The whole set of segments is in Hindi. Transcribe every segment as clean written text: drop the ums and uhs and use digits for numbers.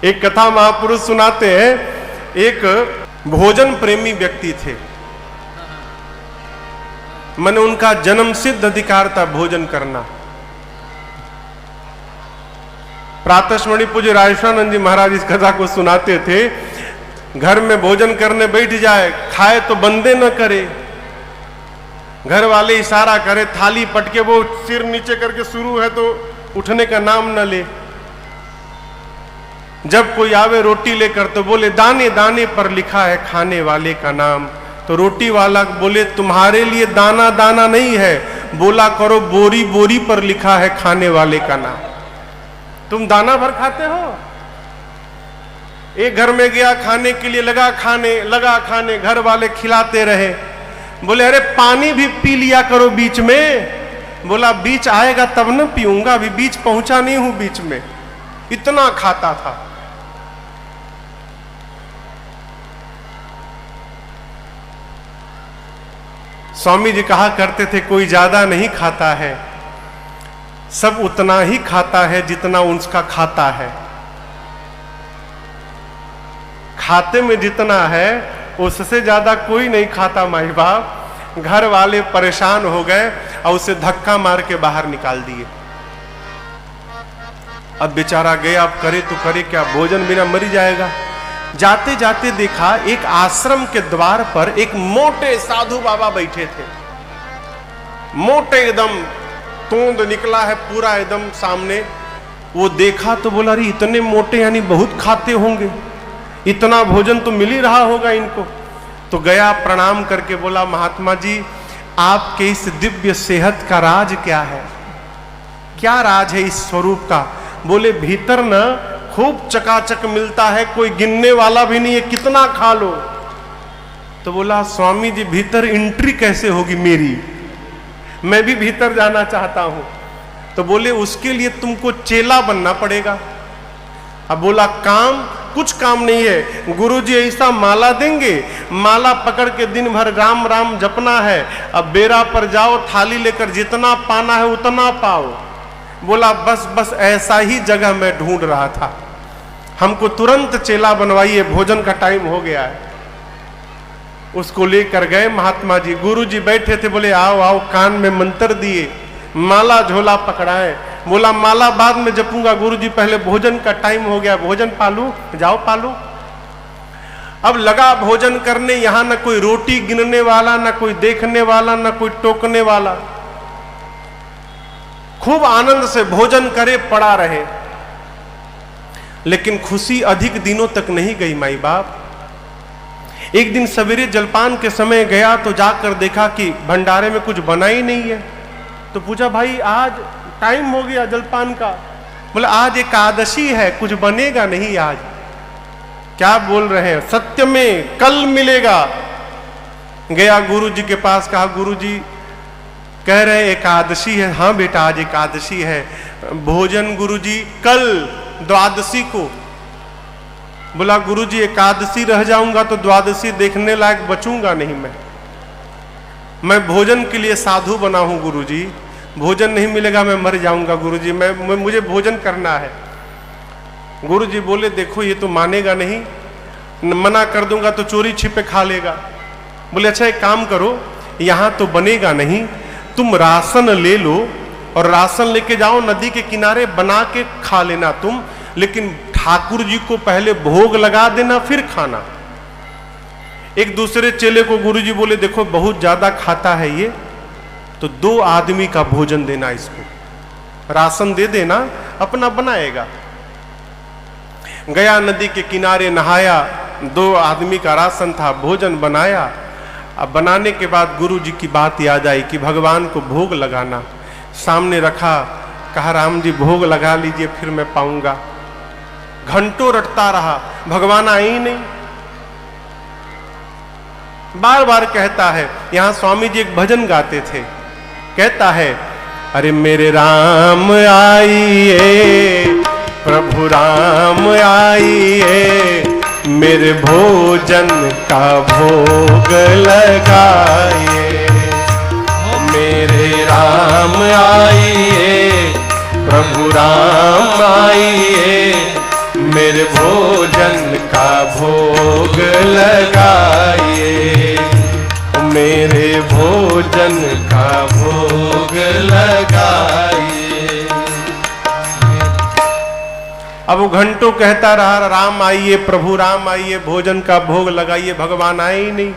एक कथा महापुरुष सुनाते हैं, एक भोजन प्रेमी व्यक्ति थे। मैंने उनका जन्म सिद्ध अधिकार था भोजन करना। प्रातस्मरणीय पूज्य राजेश्वरानंद जी महाराज इस कथा को सुनाते थे। घर में भोजन करने बैठ जाए, खाए तो बंदे न करे, घर वाले इशारा करे, थाली पटके वो सिर नीचे करके शुरू है तो उठने का नाम न ले। जब कोई आवे रोटी लेकर तो बोले दाने दाने पर लिखा है खाने वाले का नाम। तो रोटी वाला बोले तुम्हारे लिए दाना दाना नहीं है, बोला करो बोरी बोरी पर लिखा है खाने वाले का नाम। तुम दाना भर खाते हो। एक घर में गया खाने के लिए, लगा खाने, घर वाले खिलाते रहे। बोले अरे पानी भी पी लिया करो बीच में। बोला बीच आएगा तब न पीऊंगा, अभी बीच पहुंचा नहीं हूं बीच में। इतना खाता था। स्वामी जी कहा करते थे कोई ज्यादा नहीं खाता है, सब उतना ही खाता है जितना उसका खाता है। खाते में जितना है उससे ज्यादा कोई नहीं खाता। माई बाप घर वाले परेशान हो गए और उसे धक्का मार के बाहर निकाल दिए। अब बेचारा गया, अब करे तो करे क्या, भोजन बिना मर जाएगा। जाते जाते देखा एक आश्रम के द्वार पर एक मोटे साधु बाबा बैठे थे। मोटे एकदम, तोंद निकला है पूरा एकदम सामने। वो देखा तो बोला अरे इतने मोटे यानी बहुत खाते होंगे, इतना भोजन तो मिल ही रहा होगा इनको। तो गया प्रणाम करके बोला महात्मा जी आपके इस दिव्य सेहत का राज क्या है, क्या राज है इस स्वरूप का। बोले भीतर न खूब चकाचक मिलता है, कोई गिनने वाला भी नहीं है, कितना खा लो। तो बोला स्वामी जी भीतर एंट्री कैसे होगी मेरी, मैं भी भीतर जाना चाहता हूं। तो बोले उसके लिए तुमको चेला बनना पड़ेगा। अब बोला काम, कुछ काम नहीं है, गुरुजी ऐसा माला देंगे, माला पकड़ के दिन भर राम राम जपना है। अब बेरा पर जाओ, थाली लेकर जितना पाना है उतना पाओ। बोला बस बस ऐसा ही जगह मैं ढूंढ रहा था, हमको तुरंत चेला बनवाइए, भोजन का टाइम हो गया है। उसको लेकर गए महात्मा जी। गुरुजी बैठे थे, बोले आओ आओ, कान में मंत्र दिए, माला झोला पकड़ाए। बोला माला बाद में जपूंगा गुरुजी, पहले भोजन का टाइम हो गया, भोजन पालू, जाओ पालू। अब लगा भोजन करने, यहां न कोई रोटी गिनने वाला, न कोई देखने वाला, न कोई टोकने वाला। खूब आनंद से भोजन करे, पड़ा रहे। लेकिन खुशी अधिक दिनों तक नहीं गई माई बाप। एक दिन सवेरे जलपान के समय गया तो जाकर देखा कि भंडारे में कुछ बना ही नहीं है। तो पूछा भाई आज टाइम हो गया जलपान का। बोला आज एकादशी है, कुछ बनेगा नहीं आज। क्या बोल रहे हैं, सत्य में कल मिलेगा। गया गुरुजी के पास, कहा गुरुजी कह रहे एकादशी है। हाँ बेटा आज एकादशी है, भोजन गुरुजी कल द्वादशी को। बोला गुरुजी एकादशी रह जाऊंगा तो द्वादशी देखने लायक बचूंगा नहीं। मैं भोजन के लिए साधु बना हूं गुरुजी, भोजन नहीं मिलेगा मैं मर जाऊंगा गुरुजी, मुझे भोजन करना है। गुरुजी बोले देखो ये तो मानेगा नहीं, मना कर दूंगा तो चोरी छिपे खा लेगा। बोले अच्छा एक काम करो, यहां तो बनेगा नहीं, तुम राशन ले लो और राशन लेके जाओ, नदी के किनारे बना के खा लेना तुम, लेकिन ठाकुर जी को पहले भोग लगा देना फिर खाना। एक दूसरे चेले को गुरुजी बोले देखो बहुत ज्यादा खाता है ये, तो 2 आदमी का भोजन देना, इसको राशन दे देना, अपना बनाएगा। गया नदी के किनारे नहाया, 2 आदमी का राशन था, भोजन बनाया। अब बनाने के बाद गुरुजी की बात याद आई कि भगवान को भोग लगाना। सामने रखा, कहा राम जी भोग लगा लीजिए फिर मैं पाऊंगा। घंटों रटता रहा, भगवान आए ही नहीं। बार बार कहता है। यहां स्वामी जी एक भजन गाते थे, कहता है अरे मेरे राम आइए, प्रभु राम आइए, मेरे भोजन का भोग लगाइए। मेरे राम आइए, प्रभु राम आइए, मेरे भोजन का भोग लगाइए, मेरे भोजन का भोग लगाइए। अब वो घंटों कहता रहा, राम आइए, प्रभु राम आइए, भोजन का भोग लगाइए, भगवान आए ही नहीं।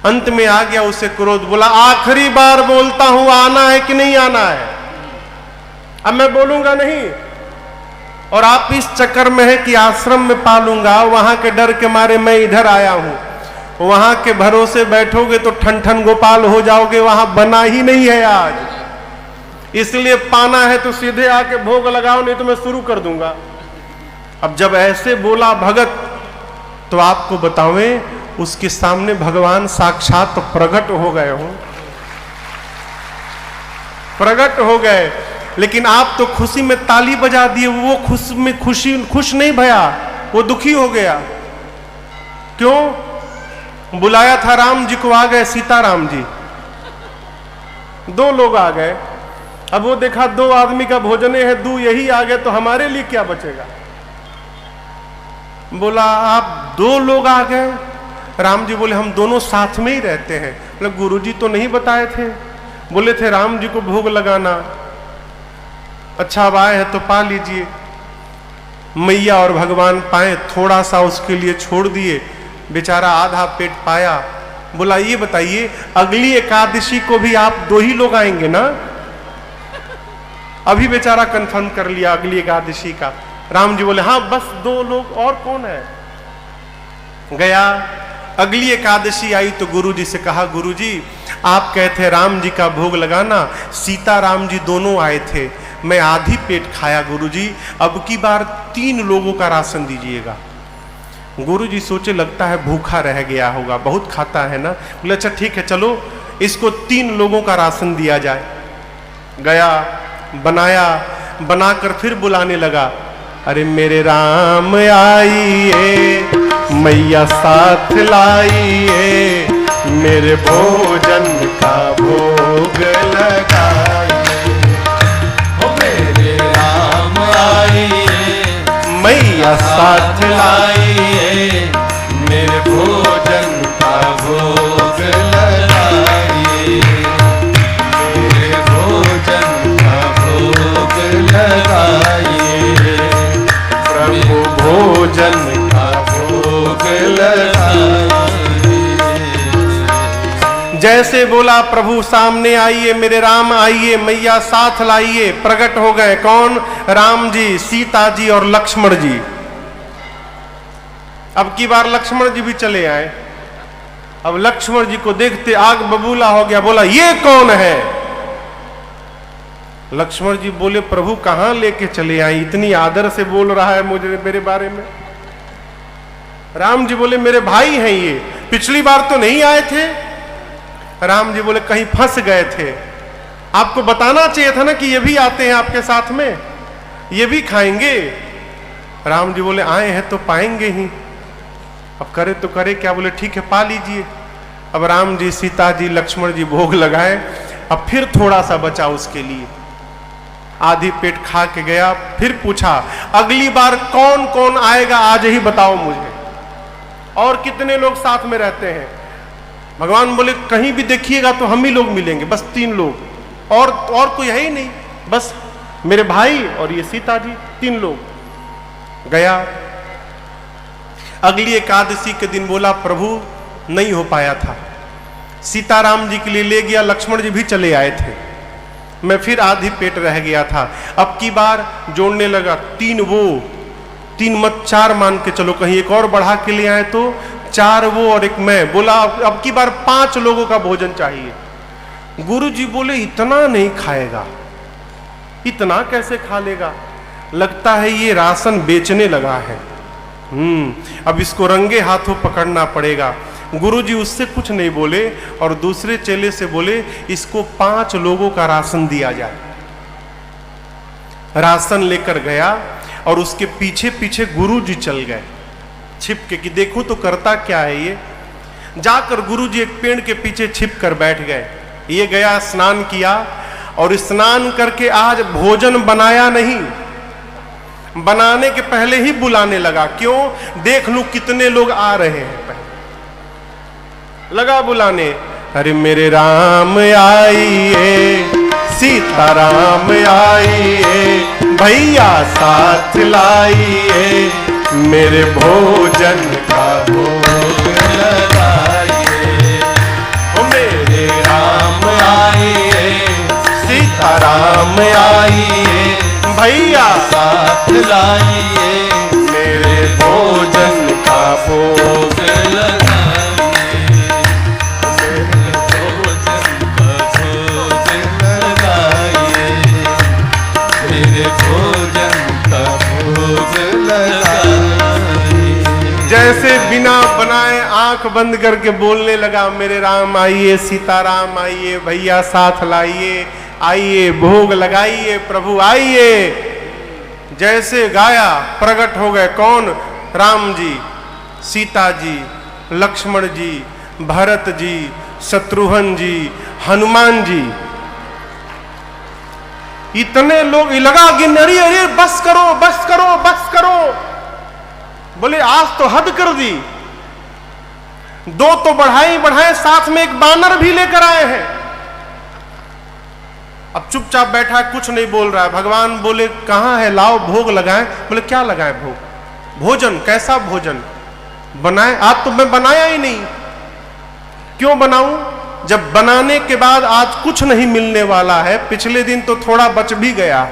अंत में आ गया उसे क्रोध, बोला आखिरी बार बोलता हूं, आना है कि नहीं आना है? अब मैं बोलूंगा नहीं, और आप इस चक्कर में है कि आश्रम में पालूंगा, वहां के डर के मारे मैं इधर आया हूं। वहां के भरोसे बैठोगे तो ठन ठन गोपाल हो जाओगे, वहां बना ही नहीं है आज। इसलिए पाना है तो सीधे आके भोग लगाओ, नहीं तो मैं शुरू कर दूंगा। अब जब ऐसे बोला भगत, तो आपको बतावें उसके सामने भगवान साक्षात प्रकट हो गए हो, प्रकट हो गए। लेकिन आप तो खुशी में ताली बजा दिए, वो खुश नहीं भया, वो दुखी हो गया। क्यों? बुलाया था राम जी को, आ गए सीताराम जी, दो लोग आ गए। अब वो देखा दो आदमी का भोजन है, दो यही आ गए तो हमारे लिए क्या बचेगा। बोला आप दो लोग आ गए? राम जी बोले हम दोनों साथ में ही रहते हैं। बोले गुरुजी तो नहीं बताए थे, बोले थे राम जी को भोग लगाना। अच्छा अब आए हैं तो पा लीजिए। मैया और भगवान पाए, थोड़ा सा उसके लिए छोड़ दिए, बेचारा आधा पेट पाया। बोला ये बताइए अगली एकादशी को भी आप दो ही लोग आएंगे ना? अभी बेचारा कंफर्म कर लिया अगली एकादशी का। राम जी बोले हाँ बस दो लोग, और कौन है? गया, अगली एकादशी आई तो गुरुजी से कहा गुरुजी आप कहते राम जी का भोग लगाना, सीता राम जी दोनों आए थे, मैं आधी पेट खाया गुरुजी, अब की बार 3 लोगों का राशन दीजिएगा। गुरुजी सोचे लगता है भूखा रह गया होगा, बहुत खाता है ना। बोले अच्छा ठीक है चलो इसको 3 लोगों का राशन दिया जाए। गया, बनाया, बनाकर फिर बुलाने लगा, अरे मेरे राम आइए, मैया साथ लाइए, मेरे भोजन का भोग लगाइए। ओ मेरे राम आइए, मैया साथ लाइए, मेरे भोजन का भोग लगाइए, मेरे भोजन का भोग लगाइए, प्रभु भोजन का भोग लगाइए। जैसे बोला प्रभु सामने आइए, मेरे राम आइए, मैया साथ लाइए, प्रकट हो गए। कौन? राम जी, सीता जी और लक्ष्मण जी। अब की बार लक्ष्मण जी भी चले आए। अब लक्ष्मण जी को देखते आग बबूला हो गया, बोला ये कौन है? लक्ष्मण जी बोले प्रभु कहां लेके चले आए, इतनी आदर से बोल रहा है मुझे मेरे बारे में। राम जी बोले मेरे भाई हैं ये, पिछली बार तो नहीं आए थे। राम जी बोले कहीं फंस गए थे, आपको बताना चाहिए था ना कि ये भी आते हैं आपके साथ में, ये भी खाएंगे। राम जी बोले आए हैं तो पाएंगे ही, अब करे तो करे क्या। बोले ठीक है पा लीजिए। अब राम जी, सीता जी, लक्ष्मण जी भोग लगाए। अब फिर थोड़ा सा बचा उसके लिए, आधी पेट खा के गया। फिर पूछा अगली बार कौन कौन आएगा आज ही बताओ मुझे, और कितने लोग साथ में रहते हैं। भगवान बोले कहीं भी देखिएगा तो हम ही लोग मिलेंगे, बस 3 लोग, और कोई है ही नहीं, बस मेरे भाई और ये सीता जी, 3 लोग। गया, अगली एकादशी के दिन बोला प्रभु नहीं हो पाया था, सीताराम जी के लिए ले गया, लक्ष्मण जी भी चले आए थे, मैं फिर आधी पेट रह गया था। अब की बार जोड़ने लगा, 3 वो, 3 मत 4 मान के चलो, कहीं एक और बढ़ा के ले आए तो 4 वो और 1 मैं। बोला अब की बार 5 लोगों का भोजन चाहिए। गुरु जी बोले इतना नहीं खाएगा, इतना कैसे खा लेगा, लगता है ये राशन बेचने लगा है। अब इसको रंगे हाथों पकड़ना पड़ेगा। गुरुजी उससे कुछ नहीं बोले और दूसरे चेले से बोले इसको 5 लोगों का राशन दिया जाए। राशन लेकर गया और उसके पीछे पीछे गुरुजी चल गए छिप के कि देखो तो करता क्या है ये। जाकर गुरुजी एक पेड़ के पीछे छिप कर बैठ गए। ये गया, स्नान किया और स्नान करके आज भोजन बनाया नहीं, बनाने के पहले ही बुलाने लगा, क्यों? देख लूं कितने लोग आ रहे हैं। पहले लगा बुलाने, अरे मेरे राम आइए, सीताराम आइए, भैया साथ लाइए, मेरे भोजन का भोग लगाइए। ओ मेरे राम आइए, सीताराम आइए, भैया साथ लाइए, मेरे भोजन का भोग लगाइए, मेरे भोजन का भोग लगाइए, मेरे भोजन का भोग लगाइए। जैसे बिना बनाए आंख बंद करके बोलने लगा, मेरे राम आइए, सीताराम आइए, भैया साथ लाइए, आइए भोग लगाइए, प्रभु आइए। जैसे गाया प्रकट हो गए कौन? राम जी, सीता जी, लक्ष्मण जी, भरत जी, शत्रुघ्न जी, हनुमान जी। इतने लोग लगा गिन, अरे अरे बस करो बस करो बस करो। बोले आज तो हद कर दी, दो तो बढ़ाए, साथ में एक बानर भी लेकर आए हैं। अब चुपचाप बैठा है, कुछ नहीं बोल रहा है। भगवान बोले कहां है, लाओ भोग लगाएं। बोले क्या लगाएं भोग? भोजन। कैसा भोजन बनाए? आज तो मैं बनाया ही नहीं। क्यों बनाऊं जब बनाने के बाद आज कुछ नहीं मिलने वाला है? पिछले दिन तो थोड़ा बच भी गया,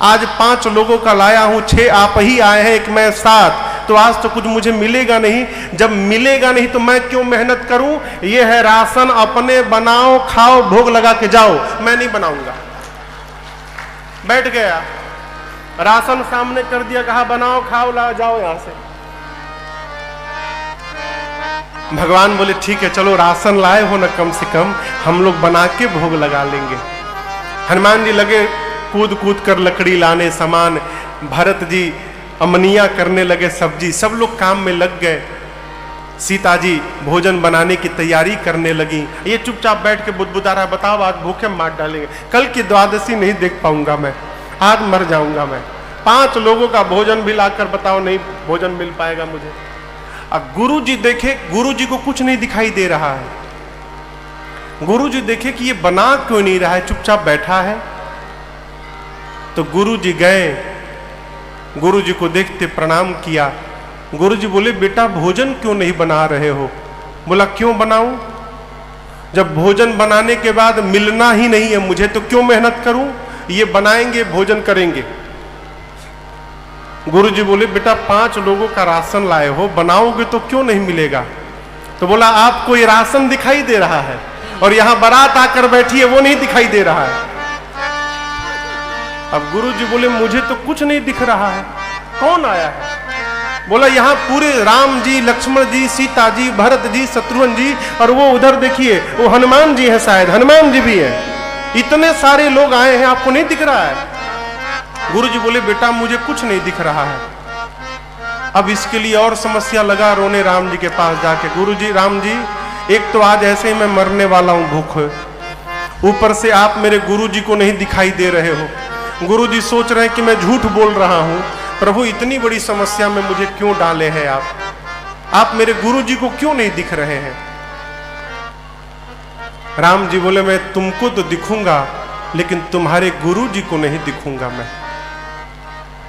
आज 5 लोगों का लाया हूं, 6 आप ही आए हैं, एक मैं 7, तो आज तो कुछ मुझे मिलेगा नहीं। जब मिलेगा नहीं तो मैं क्यों मेहनत करूं? ये है राशन, अपने बनाओ, खाओ, भोग लगा के जाओ, मैं नहीं बनाऊंगा। बैठ गया, राशन सामने कर दिया, कहा बनाओ खाओ ला जाओ यहां से। भगवान बोले ठीक है चलो, राशन लाए हो ना, कम से कम हम लोग बना के भोग लगा लेंगे। हनुमान जी लगे कूद कूद कर लकड़ी लाने, सामान। भरत जी अमनिया करने लगे सब्जी, सब लोग काम में लग गए। सीता जी भोजन बनाने की तैयारी करने लगी। ये चुपचाप बैठ के बुदबुदा रहा, बताओ आज भूखे मार डालेंगे, कल की द्वादशी नहीं देख पाऊंगा मैं, आज मर जाऊंगा मैं। 5 लोगों का भोजन भी लाकर बताओ नहीं भोजन मिल पाएगा मुझे। अब गुरु जी देखे, गुरु जी को कुछ नहीं दिखाई दे रहा है। गुरु जी देखे कि ये बना क्यों नहीं रहा है, चुपचाप बैठा है। तो गुरु जी गए, गुरु जी को देखते प्रणाम किया। गुरु जी बोले बेटा भोजन क्यों नहीं बना रहे हो? बोला क्यों बनाऊं, जब भोजन बनाने के बाद मिलना ही नहीं है मुझे तो क्यों मेहनत करूं? ये बनाएंगे भोजन करेंगे। गुरु जी बोले बेटा 5 लोगों का राशन लाए हो, बनाओगे तो क्यों नहीं मिलेगा? तो बोला आपको ये राशन दिखाई दे रहा है और यहां बारात आकर बैठी है वो नहीं दिखाई दे रहा है। अब गुरु जी बोले मुझे तो कुछ नहीं दिख रहा है, कौन आया है? बोला यहाँ पूरे राम जी, लक्ष्मण जी, सीता जी, भरत जी, शत्रुघ्न जी, और वो उधर देखिए वो हनुमान जी है, शायद हनुमान जी भी है। इतने सारे लोग आए हैं, आपको नहीं दिख रहा है? गुरु जी बोले बेटा मुझे कुछ नहीं दिख रहा है। अब इसके लिए और समस्या लगा रोने राम जी के पास जाके। गुरु जी, राम जी, एक तो आज ऐसे ही मैं मरने वाला हूं भूख, ऊपर से आप मेरे गुरु जी को नहीं दिखाई दे रहे हो। गुरु जी सोच रहे हैं कि मैं झूठ बोल रहा हूं। प्रभु इतनी बड़ी समस्या में मुझे क्यों डाले हैं आप मेरे गुरु जी को क्यों नहीं दिख रहे हैं? राम जी बोले मैं तुमको तो दिखूंगा लेकिन तुम्हारे गुरु जी को नहीं दिखूंगा मैं।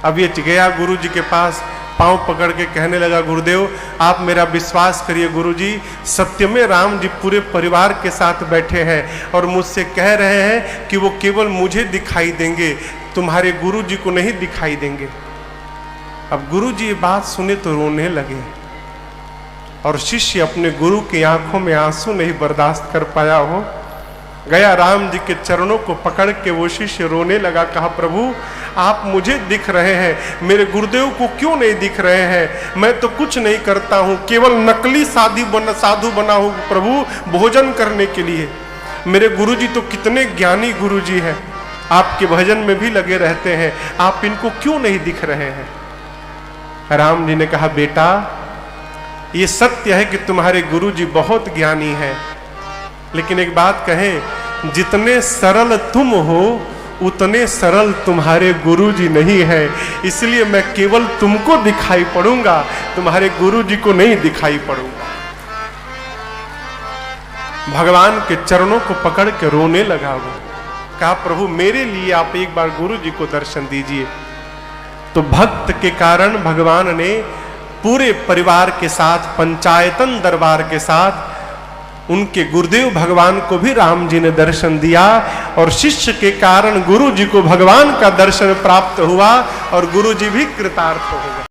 अब ये गया गुरु जी के पास, पांव पकड़ के कहने लगा गुरुदेव आप मेरा विश्वास करिए गुरुजी, सत्य में राम जी पूरे परिवार के साथ बैठे हैं और मुझसे कह रहे हैं कि वो केवल मुझे दिखाई देंगे, तुम्हारे गुरु जी को नहीं दिखाई देंगे। अब गुरु जी ये बात सुने तो रोने लगे और शिष्य अपने गुरु की आंखों में आंसू नहीं बर्दाश्त कर पाया हो, गया राम जी के चरणों को पकड़ के वो शिष्य रोने लगा। कहा प्रभु आप मुझे दिख रहे हैं, मेरे गुरुदेव को क्यों नहीं दिख रहे हैं? मैं तो कुछ नहीं करता हूँ, केवल नकली साधु बना हूँ प्रभु भोजन करने के लिए। मेरे गुरुजी तो कितने ज्ञानी गुरुजी हैं, आपके भजन में भी लगे रहते हैं, आप इनको क्यों नहीं दिख रहे हैं? राम जी ने कहा बेटा ये सत्य है कि तुम्हारे गुरुजी बहुत ज्ञानी हैं, लेकिन एक बात कहें, जितने सरल तुम हो उतने सरल तुम्हारे गुरुजी नहीं है, इसलिए मैं केवल तुमको दिखाई पड़ूंगा, तुम्हारे गुरुजी को नहीं दिखाई पड़ूंगा। भगवान के चरणों को पकड़ के रोने लगा वो। कहा प्रभु मेरे लिए आप एक बार गुरुजी को दर्शन दीजिए। तो भक्त के कारण भगवान ने पूरे परिवार के साथ, पंचायतन दरबार के साथ उनके गुरुदेव भगवान को भी राम जी ने दर्शन दिया, और शिष्य के कारण गुरु जी को भगवान का दर्शन प्राप्त हुआ और गुरु जी भी कृतार्थ हो गए।